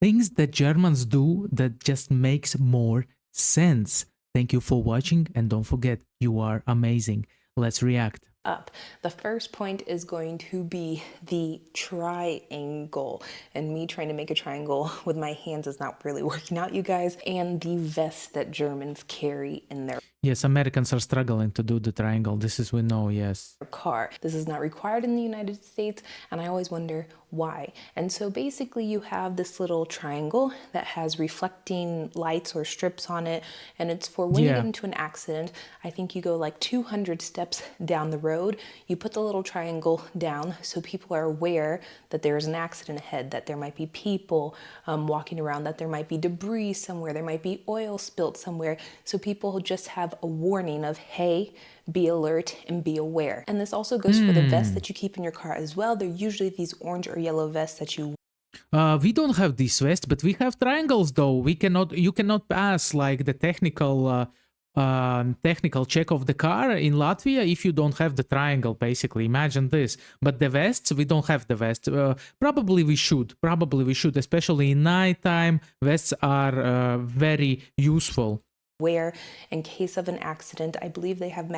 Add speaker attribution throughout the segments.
Speaker 1: things that Germans do that just makes more sense. Thank you for watching, and don't forget, you are amazing. Let's react.
Speaker 2: Up. The first point is going to be the triangle, and me trying to make a triangle with my hands is not really working out, you guys. And the vest that Germans carry in their
Speaker 1: Yes, Americans are struggling to do the triangle. This is we know, yes.
Speaker 2: car. This is not required in the United States, and I always wonder why. And so basically you have this little triangle that has reflecting lights or strips on it, and it's for when you get into an accident. I think you go like 200 steps down the road, you put the little triangle down so people are aware that there is an accident ahead, that there might be people walking around, that there might be debris somewhere, there might be oil spilt somewhere, so people just have a warning of, hey, be alert and be aware. And this also goes for the vests that you keep in your car as well. They're usually these orange or yellow vests that you
Speaker 1: we don't have this vest, but we have triangles though. You cannot pass like the technical check of the car in Latvia if you don't have the triangle, basically. Imagine this. But the vests, we don't have the vest. Probably we should, especially in nighttime. Vests are very useful.
Speaker 2: wear in case of an accident. I believe they have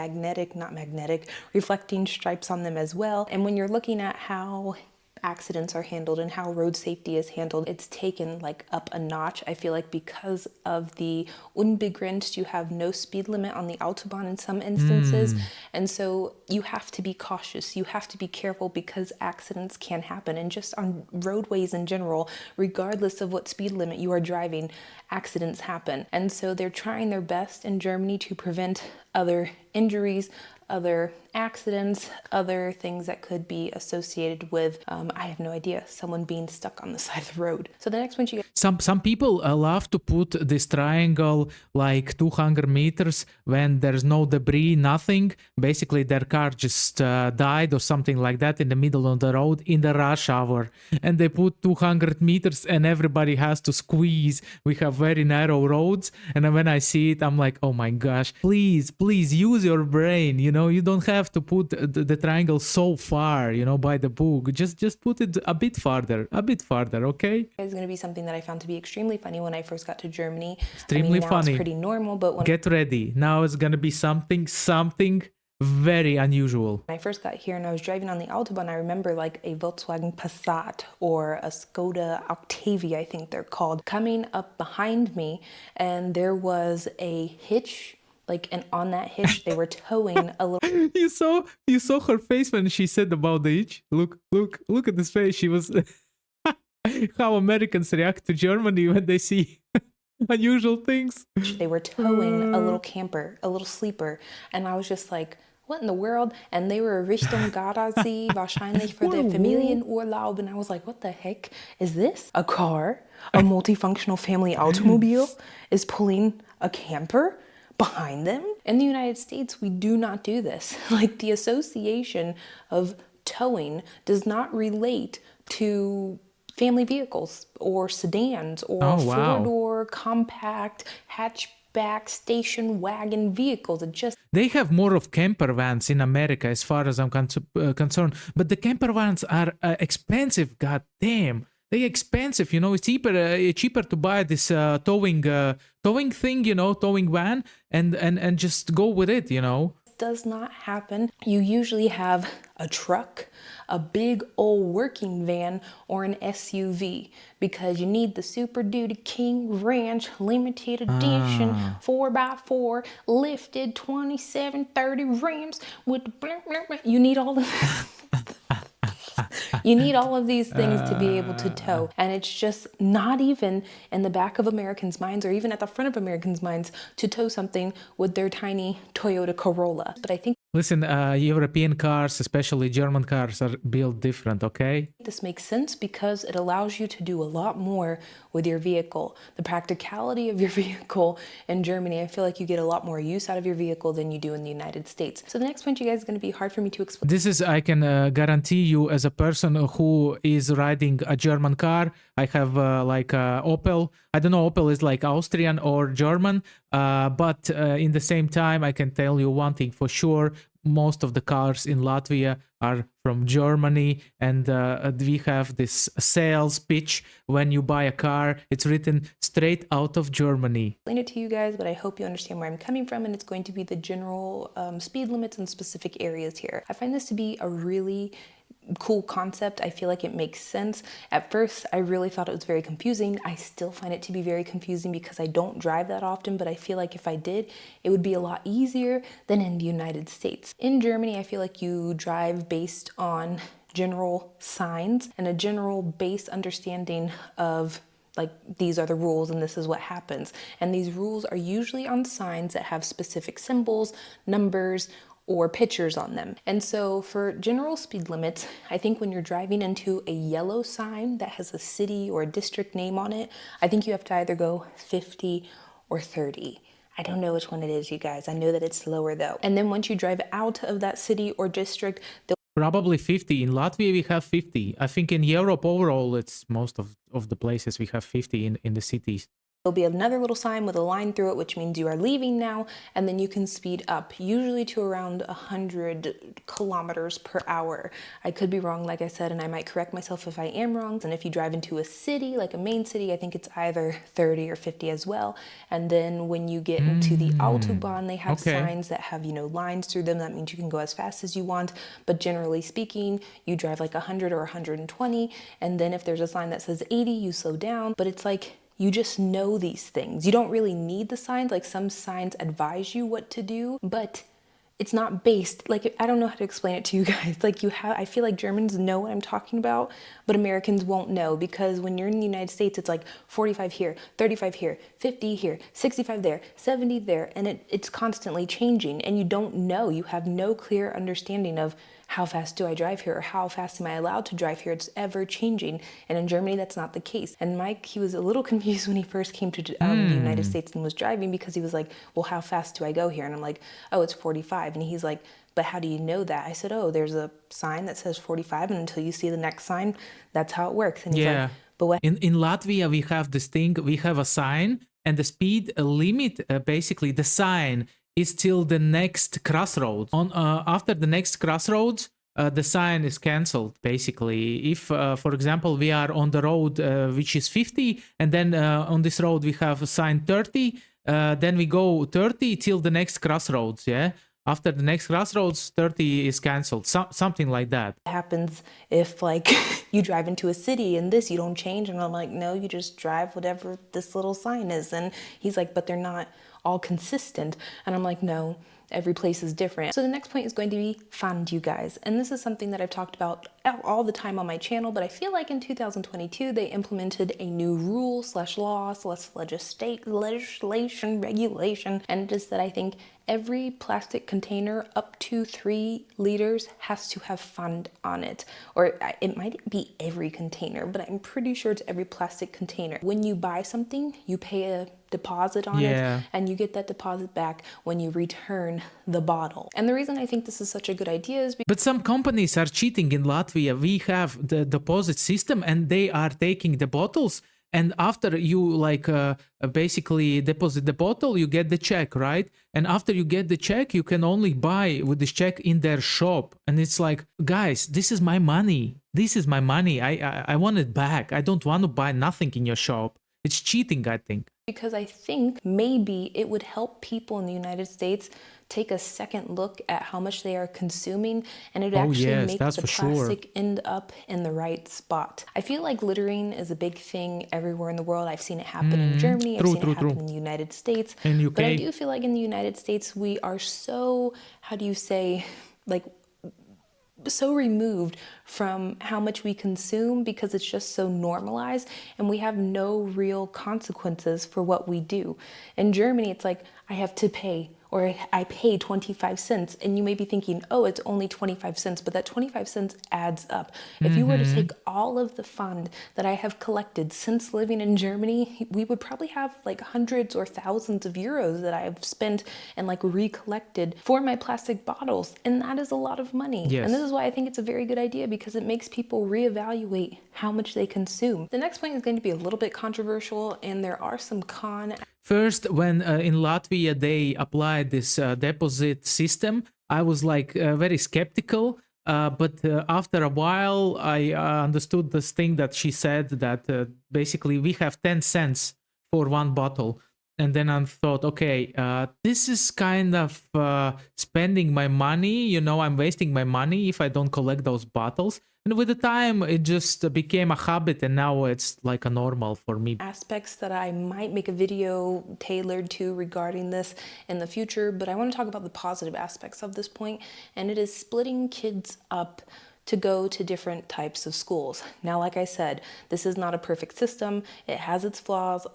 Speaker 2: reflecting stripes on them as well. And when you're looking at how accidents are handled and how road safety is handled, it's taken like up a notch. I feel like because of the unbegrenzt, you have no speed limit on the Autobahn in some instances. And so you have to be cautious. You have to be careful because accidents can happen. And just on roadways in general, regardless of what speed limit you are driving, accidents happen. And so they're trying their best in Germany to prevent other injuries, other accidents, other things that could be associated with, I have no idea, someone being stuck on the side of the road. So the next one you get.
Speaker 1: Some people love to put this triangle like 200 meters when there's no debris, nothing. Basically, their car just died or something like that in the middle of the road in the rush hour. And they put 200 meters and everybody has to squeeze. We have very narrow roads. And when I see it, I'm like, oh my gosh, please use your brain. You know, you don't have to put the triangle so far, you know, by the book. Just put it a bit farther, okay?
Speaker 2: It's going to be something that I found to be extremely funny when I first got to Germany.
Speaker 1: Extremely
Speaker 2: now
Speaker 1: funny.
Speaker 2: It's pretty normal, but when
Speaker 1: get ready, now it's going to be something very unusual.
Speaker 2: I first got here and I was driving on the Autobahn, I remember like a Volkswagen Passat or a Skoda Octavia, I think they're called, coming up behind me, and there was a hitch. And on that hitch, they were towing a little.
Speaker 1: You saw her face when she said about the hitch. Look at this face. She was how Americans react to Germany when they see unusual things.
Speaker 2: They were towing a little camper, a little sleeper, and I was just like, what in the world? And they were Richtung Gardasee, wahrscheinlich für the Familienurlaub, and I was like, what the heck is this? A car, a multifunctional family automobile is pulling a camper behind them? In the United States, we do not do this. Like, the association of towing does not relate to family vehicles or sedans or four-door compact hatchback station wagon vehicles. It just,
Speaker 1: they have more of camper vans in America as far as I'm concerned, but the camper vans are expensive. God damn, they're expensive. You know, it's cheaper to buy this towing thing, you know, towing van, and just go with it, you know.
Speaker 2: Does not happen. You usually have a truck, a big old working van, or an SUV, because you need the Super Duty King Ranch limited edition 4x4 lifted 2730 Rams with you need all of you need all of these things to be able to tow. And it's just not even in the back of Americans' minds or even at the front of Americans' minds to tow something with their tiny Toyota Corolla. But I think,
Speaker 1: listen, European cars, especially German cars, are built different, okay?
Speaker 2: This makes sense because it allows you to do a lot more with your vehicle. The practicality of your vehicle in Germany, I feel like you get a lot more use out of your vehicle than you do in the United States. So the next point, you guys, is going to be hard for me to explain.
Speaker 1: This is, I can guarantee you, as a person who is riding a German car, I have like Opel. I don't know, Opel is like Austrian or German, but in the same time, I can tell you one thing for sure. most of the cars in Latvia are from Germany, and we have this sales pitch when you buy a car. It's written straight out of Germany.
Speaker 2: Explain it to you guys, but I hope you understand where I'm coming from, and it's going to be the general speed limits in specific areas here. I find this to be a really cool concept. I feel like it makes sense. At first, I really thought it was very confusing. I still find it to be very confusing because I don't drive that often, but I feel like if I did, it would be a lot easier than in the United States. In Germany, I feel like you drive based on general signs and a general base understanding of like these are the rules and this is what happens. And these rules are usually on signs that have specific symbols, numbers, or pictures on them. And so for general speed limits, I think when you're driving into a yellow sign that has a city or a district name on it, I think you have to either go 50 or 30. I don't know which one it is, you guys. I know that it's lower though. And then once you drive out of that city or district,
Speaker 1: Probably 50. In Latvia, we have 50. I think in Europe overall, it's most of the places we have 50 in the cities.
Speaker 2: there'll be another little sign with a line through it, which means you are leaving now, and then you can speed up, usually to around 100 kilometers per hour. I could be wrong, like I said, and I might correct myself if I am wrong. And if you drive into a city, like a main city, I think it's either 30 or 50 as well. And then when you get into the Autobahn, they have signs that have, lines through them. That means you can go as fast as you want. But generally speaking, you drive like 100 or 120. And then if there's a sign that says 80, you slow down. But it's like, you just know these things. You don't really need the signs. Like some signs advise you what to do, but it's not based, like, I don't know how to explain it to you guys. Like I feel like Germans know what I'm talking about, but Americans won't know, because when you're in the United States, it's like 45 here, 35 here, 50 here, 65 there, 70 there, and it's constantly changing, and you don't know. You have no clear understanding of how fast do I drive here, or how fast am I allowed to drive here? It's ever changing. And in Germany, that's not the case. And Mike, he was a little confused when he first came to the United States and was driving, because he was like, well, how fast do I go here? And I'm like, oh, it's 45. And he's like, but how do you know that? I said, oh, there's a sign that says 45, and until you see the next sign, that's how it works. And he's like, but what?
Speaker 1: In Latvia, we have this thing, we have a sign, and the speed limit, basically the sign is till the next crossroads. After the next crossroads, the sign is cancelled, basically. If, for example, we are on the road which is 50, and then on this road we have a sign 30, then we go 30 till the next crossroads, yeah? After the next crossroads, 30 is cancelled, something like that.
Speaker 2: What happens if, like, you drive into a city and you don't change? And I'm like, no, you just drive whatever this little sign is. And he's like, but they're not all consistent. And I'm like, no, every place is different. So the next point is going to be Pfand, you guys. And this is something that I've talked about all the time on my channel, but I feel like in 2022, they implemented a new rule / law / legislation, regulation. And it is that I think every plastic container up to 3 liters has to have Pfand on it. Or it might be every container, but I'm pretty sure it's every plastic container. When you buy something, you pay a deposit on it, and you get that deposit back when you return the bottle. And the reason I think this is such a good idea is because...
Speaker 1: But some companies are cheating in Latvia. We have the deposit system, and they are taking the bottles, and after you basically deposit the bottle, you get the check, right? And after you get the check, you can only buy with this check in their shop. And it's like, guys, this is my money. This is my money. I want it back. I don't want to buy nothing in your shop. It's cheating, I think.
Speaker 2: Because I think maybe it would help people in the United States take a second look at how much they are consuming, and it would actually make the plastic end up in the right spot. I feel like littering is a big thing everywhere in the world. I've seen it happen in Germany, I've seen it happen in the United States.
Speaker 1: In UK.
Speaker 2: But I do feel like in the United States, we are so, how do you say, like, so removed from how much we consume, because it's just so normalized, and we have no real consequences for what we do. In Germany, it's like, I have to pay, or I pay 25 cents, and you may be thinking, oh, it's only 25 cents, but that 25 cents adds up. If you were to take all of the Pfand that I have collected since living in Germany, we would probably have like hundreds or thousands of euros that I have spent and like recollected for my plastic bottles, and that is a lot of money.
Speaker 1: Yes.
Speaker 2: And this is why I think it's a very good idea, because it makes people reevaluate how much they consume. The next point is going to be a little bit controversial, and there are some cons.
Speaker 1: First, when in Latvia they applied this deposit system, I was like very skeptical. But after a while, I understood this thing that she said that basically we have 10 cents for one bottle. And then I thought, okay, this is kind of spending my money. I'm wasting my money if I don't collect those bottles. And with the time, it just became a habit, and now it's like a normal for me.
Speaker 2: Aspects that I might make a video tailored to regarding this in the future, but I want to talk about the positive aspects of this point, and it is splitting kids up to go to different types of schools. Now, like I said, this is not a perfect system. It has its flaws.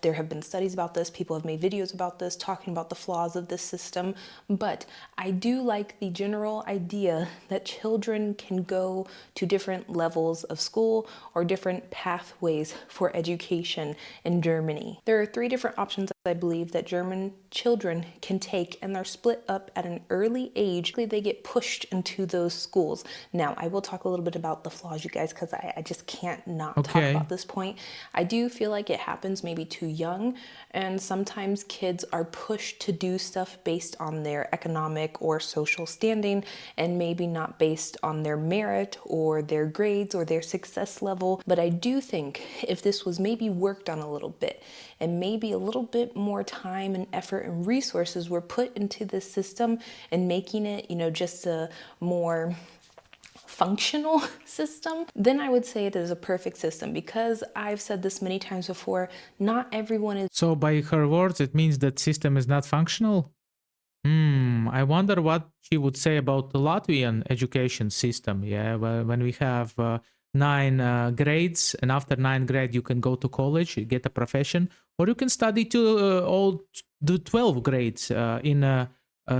Speaker 2: There have been studies about this. People have made videos about this, talking about the flaws of this system. But I do like the general idea that children can go to different levels of school or different pathways for education in Germany. There are 3 different options, I believe, that German children can take, and they're split up at an early age. They get pushed into those schools. Now, I will talk a little bit about the flaws, you guys, because I just can't not talk about this point. I do feel like it happens maybe too young, and sometimes kids are pushed to do stuff based on their economic or social standing, and maybe not based on their merit or their grades or their success level. But I do think if this was maybe worked on a little bit, and maybe a little bit more time and effort and resources were put into this system and making it, just a more functional system, then I would say it is a perfect system, because I've said this many times before, not everyone is.
Speaker 1: So by her words, it means that system is not functional? I wonder what she would say about the Latvian education system. Yeah, when we have 9 grades, and after 9th grade you can go to college, you get a profession, or you can study to all the 12 grades in a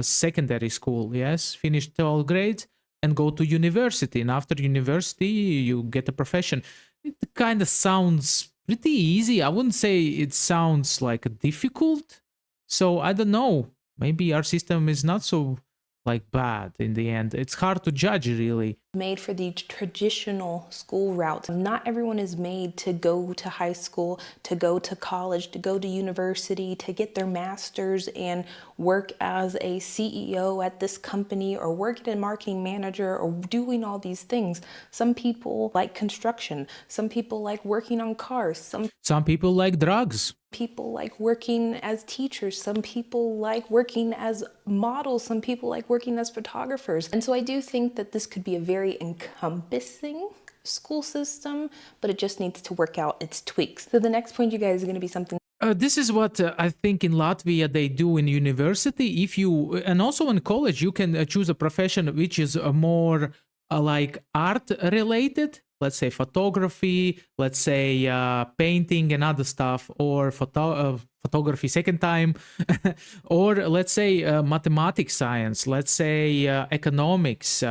Speaker 1: secondary school. Yes, finish 12 grades and go to university, and after university you get a profession. It kind of sounds pretty easy. I wouldn't say it sounds like difficult. So I don't know. Maybe our system is not so like bad in the end. It's hard to judge, really.
Speaker 2: Made for the traditional school route. Not everyone is made to go to high school, to go to college, to go to university, to get their master's and work as a CEO at this company, or work as a marketing manager, or doing all these things. Some people like construction. Some people like working on cars.
Speaker 1: Some people like drugs.
Speaker 2: People like working as teachers. Some people like working as models. Some people like working as photographers. And so I do think that this could be a very encompassing school system, but it just needs to work out its tweaks. So the next point, you guys, is going to be something.
Speaker 1: This is what I think in Latvia they do in university. And also in college, you can choose a profession which is more like art related. Let's say photography, let's say painting and other stuff, or photography second time, or let's say mathematics science, let's say economics,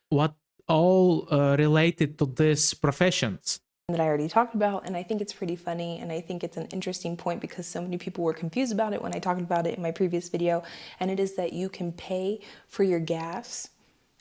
Speaker 1: what all related to these professions.
Speaker 2: That I already talked about, and I think it's pretty funny, and I think it's an interesting point because so many people were confused about it when I talked about it in my previous video, and it is that you can pay for your gas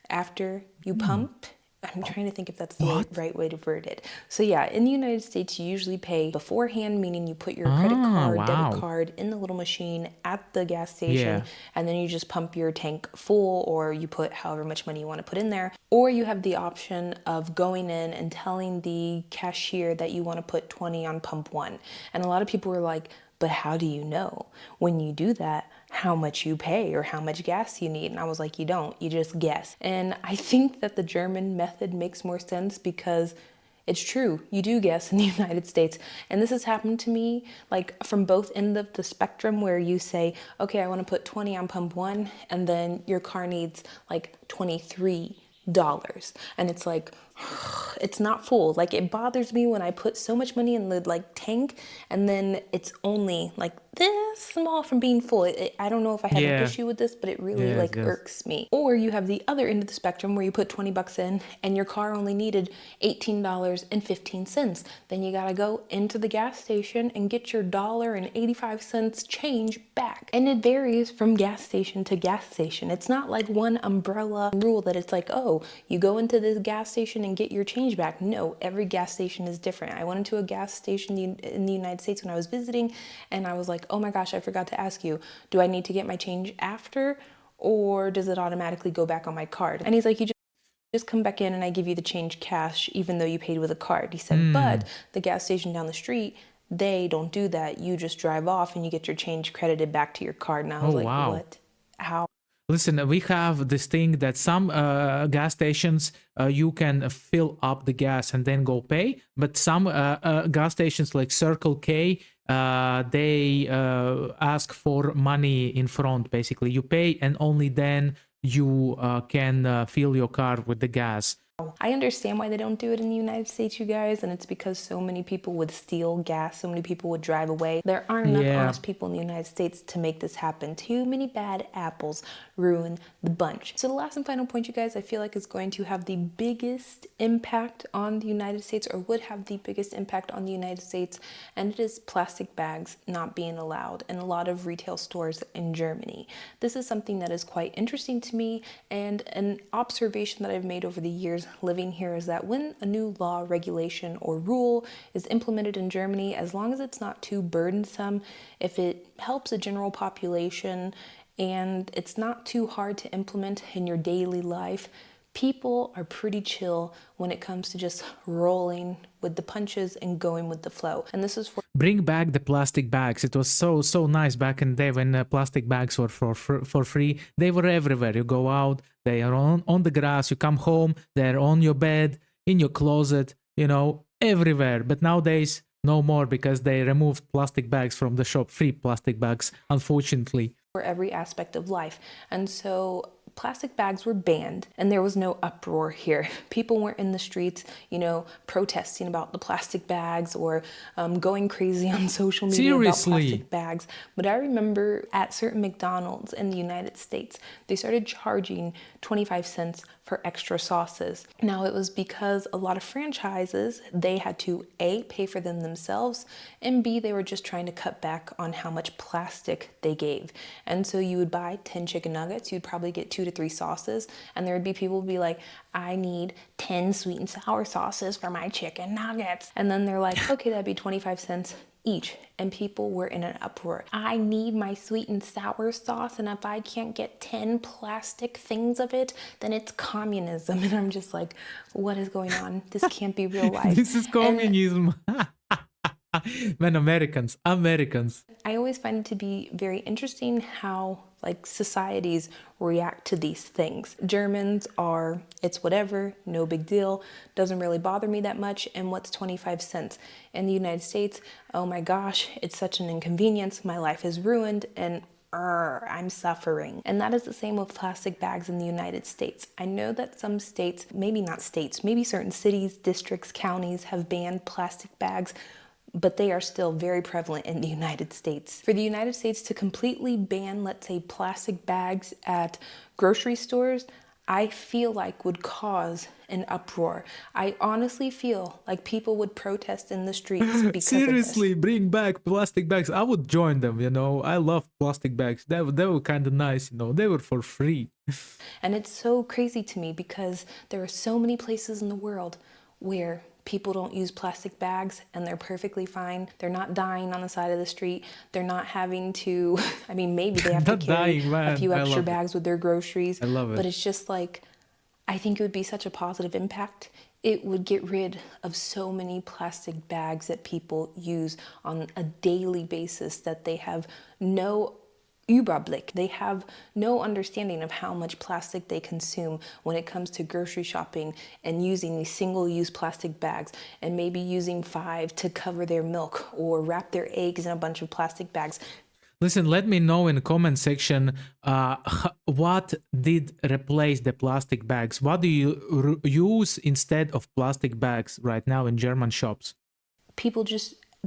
Speaker 2: after you pump. I'm trying to think if that's the right way to word it. So yeah, in the United States, you usually pay beforehand, meaning you put your credit card, debit card in the little machine at the gas station, and then you just pump your tank full, or you put however much money you want to put in there. Or you have the option of going in and telling the cashier that you want to put 20 on pump 1. And a lot of people were like, but how do you know when you do that how much you pay or how much gas you need? And I was like, you don't, you just guess. And I think that the German method makes more sense because it's true, you do guess in the United States. And this has happened to me like from both ends of the spectrum, where you say, okay, I want to put 20 on pump 1, and then your car needs like $23. And it's like, it's not full. Like, it bothers me when I put so much money in the tank and then it's only like this small from being full. I don't know if I have an issue with this, but it really irks me. Or you have the other end of the spectrum where you put 20 bucks in and your car only needed $18.15. Then you gotta go into the gas station and get your $1.85 change back. And it varies from gas station to gas station. It's not like one umbrella rule that it's like, oh, you go into this gas station and get your change back. No, every gas station is different. I went into a gas station in the United States when I was visiting, and I was like, oh my gosh, I forgot to ask you, do I need to get my change after or does it automatically go back on my card? And he's like, you just come back in and I give you the change cash, even though you paid with a card. He said, but the gas station down the street, they don't do that. You just drive off and you get your change credited back to your card. And I was
Speaker 1: Oh,
Speaker 2: like,
Speaker 1: wow.
Speaker 2: what? How?
Speaker 1: Listen, we have this thing that some gas stations you can fill up the gas and then go pay, but some gas stations like Circle K, they ask for money in front. Basically, you pay and only then you can fill your car with the gas.
Speaker 2: I understand why they don't do it in the United States, you guys, and it's because so many people would steal gas, so many people would drive away. There aren't enough
Speaker 1: Yeah.
Speaker 2: honest people in the United States to make this happen. Too many bad apples ruin the bunch. So the last and final point, you guys, I feel like is going to have the biggest impact on the United States, or would have the biggest impact on the United States, and it is plastic bags not being allowed in a lot of retail stores in Germany. This is something that is quite interesting to me, and an observation that I've made over the years living here is that when a new law, regulation, or rule is implemented in Germany, as long as it's not too burdensome, if it helps the general population and it's not too hard to implement in your daily life, people are pretty chill when it comes to just rolling with the punches and going with the flow. And this is for
Speaker 1: Bring back the plastic bags. It was so nice back in the day when plastic bags were for free. They were everywhere. You go out, they are on the grass. You come home, they're on your bed, in your closet, everywhere. But nowadays, no more, because they removed plastic bags from the shop. Free plastic bags, unfortunately.
Speaker 2: for every aspect of life. And so plastic bags were banned and there was no uproar here. People weren't in the streets, protesting about the plastic bags or going crazy on social media about plastic bags. But I remember at certain McDonald's in the United States, they started charging 25 cents for extra sauces. Now it was because a lot of franchises, they had to A, pay for them themselves, and B, they were just trying to cut back on how much plastic they gave. And so you would buy 10 chicken nuggets, you'd probably get 2 to 3 sauces, and there would be people who would be like, I need 10 sweet and sour sauces for my chicken nuggets. And then they're like, okay, that'd be 25 cents each. And people were in an uproar. I need my sweet and sour sauce, and if I can't get 10 plastic things of it, then it's communism. And I'm just like, what is going on? This can't be real life.
Speaker 1: This is communism. Man, Americans.
Speaker 2: I always find it to be very interesting how societies react to these things. Germans are, it's whatever, no big deal, doesn't really bother me that much, and what's 25 cents? In the United States, oh my gosh, it's such an inconvenience, my life is ruined, and I'm suffering. And that is the same with plastic bags in the United States. I know that some states, maybe not states, maybe certain cities, districts, counties have banned plastic bags, but they are still very prevalent in the United States. For the United States to completely ban, let's say, plastic bags at grocery stores, I feel like would cause an uproar. I honestly feel like people would protest in the streets because
Speaker 1: Seriously,
Speaker 2: of this.
Speaker 1: bring back plastic bags. I would join them, I love plastic bags. They were kind of nice, they were for free.
Speaker 2: And it's so crazy to me because there are so many places in the world where people don't use plastic bags and they're perfectly fine. They're not dying on the side of the street. They're not having to, maybe they have to carry a few extra bags with their groceries.
Speaker 1: I love it.
Speaker 2: But it's just I think it would be such a positive impact. It would get rid of so many plastic bags that people use on a daily basis that they have no Überblick. They have no understanding of how much plastic they consume when it comes to grocery shopping and using these single-use plastic bags, and maybe using 5 to cover their milk or wrap their eggs in a bunch of plastic bags.
Speaker 1: Listen, let me know in the comment section what did replace the plastic bags. What do you use instead of plastic bags right now in German shops?
Speaker 2: People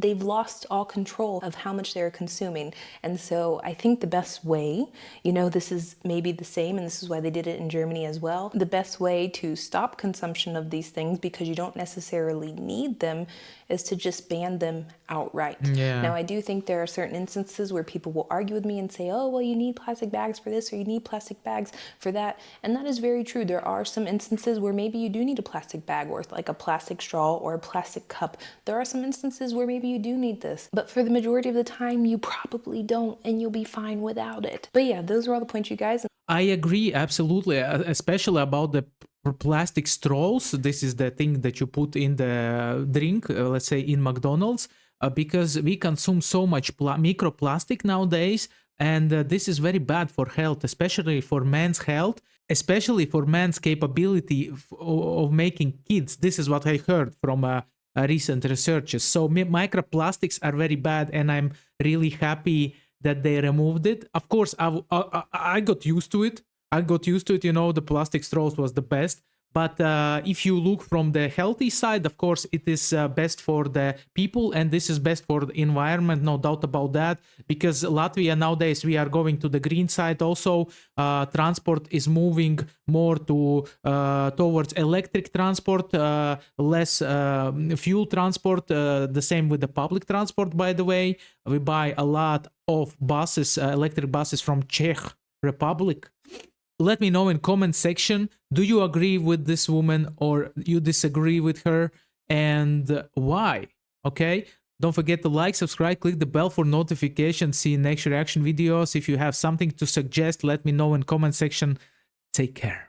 Speaker 2: they've lost all control of how much they're consuming. And so I think the best way, this is maybe the same, and this is why they did it in Germany as well. The best way to stop consumption of these things, because you don't necessarily need them, is to just ban them outright.
Speaker 1: Yeah.
Speaker 2: Now, I do think there are certain instances where people will argue with me and say, oh, well, you need plastic bags for this or you need plastic bags for that. And that is very true. There are some instances where maybe you do need a plastic bag or like a plastic straw or a plastic cup. There are some instances where maybe you do need this. But for the majority of the time, you probably don't, and you'll be fine without it. But yeah, those are all the points, you guys.
Speaker 1: I agree absolutely, especially about the plastic straws. This is the thing that you put in the drink, let's say in McDonald's, because we consume so much microplastic nowadays, and this is very bad for health, especially for men's health, especially for men's capability of making kids. This is what I heard from recent researches. So microplastics are very bad, and I'm really happy that they removed it. Of course, I got used to it. I got used to it. You know, the plastic straws was the best. But if you look from the healthy side, of course, it is best for the people, and this is best for the environment, no doubt about that. Because Latvia nowadays we are going to the green side. Also, transport is moving more to towards electric transport, less fuel transport. The same with the public transport. By the way, we buy a lot of buses, electric buses from Czech Republic. Let me know in comment section, do you agree with this woman or you disagree with her, and why? Okay, don't forget to like, subscribe, click the bell for notifications. See you next reaction videos. If you have something to suggest, let me know in comment section. Take care.